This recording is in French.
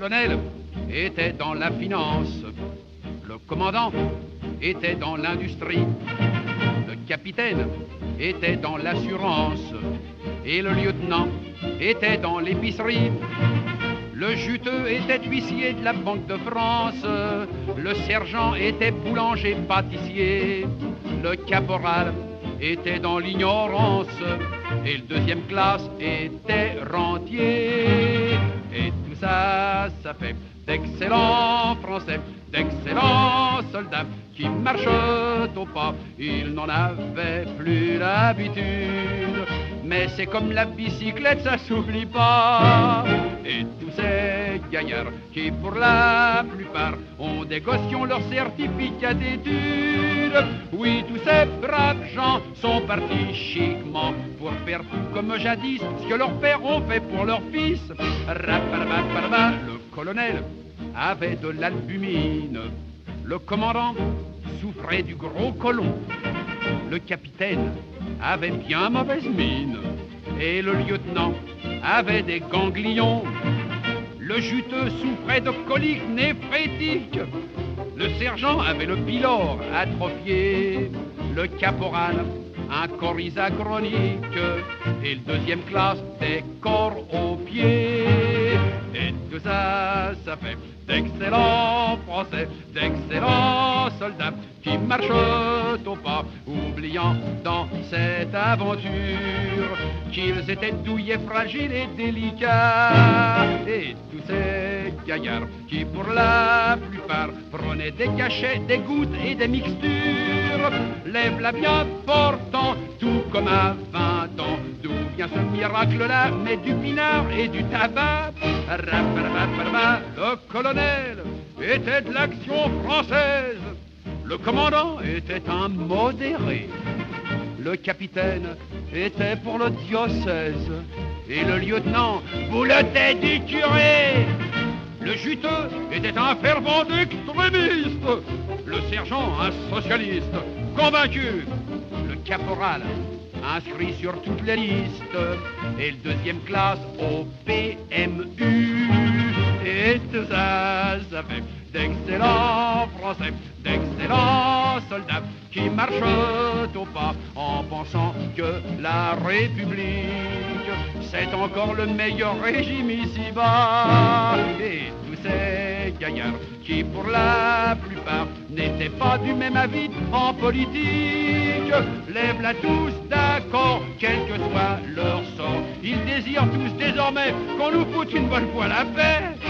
colonel était dans la finance, le commandant était dans l'industrie, le capitaine était dans l'assurance et le lieutenant était dans l'épicerie. Le juteux était huissier de la Banque de France, le sergent était boulanger-pâtissier, le caporal était dans l'ignorance et le deuxième classe était rentier. Et tout ça, ça fait d'excellents Français, d'excellents soldats qui marchent au pas. Ils n'en avaient plus l'habitude, mais c'est comme la bicyclette, ça s'oublie pas. Et tous ces gaillards qui pour la plupart ont des gossions leur certificat d'études. Oui, tous ces braves gens sont partis chiquement pour faire comme jadis ce que leurs pères ont fait pour leurs fils. Le colonel avait de l'albumine, le commandant souffrait du gros côlon, le capitaine avait bien mauvaise mine et le lieutenant avait des ganglions. Le juteux souffrait de coliques néphrétiques, le sergent avait le pylore atrophié, le caporal un coryza chronique et le deuxième classe des corps aux pieds. Et tout ça, ça fait d'excellents Français, d'excellents soldats qui marchent au pas, oubliant dans cette aventure qu'ils étaient douillets, fragiles et délicats. Et tous ces gaillards qui pour la plupart prenaient des cachets, des gouttes et des mixtures, lève-la bien portant, tout comme à 20 ans. D'où vient ce miracle-là? Mais du pinard et du tabac. Le colonel était de l'action française, le commandant était un modéré, le capitaine était pour le diocèse et le lieutenant bouletait du curé. Le juteux était un fervent extrémiste, le sergent un socialiste convaincu, le caporal inscrit sur toutes les listes et le deuxième classe au PMU. Et tout ça, ça fait d'excellents Français, d'excellents soldats qui marchent au pas en pensant que la République c'est encore le meilleur régime ici-bas. Et tous ces gaillards qui pour la plupart n'étaient pas du même avis en politique, lève-la tous d'accord, quel que soit leur sort. Ils désirent tous désormais qu'on nous foute une bonne fois la paix.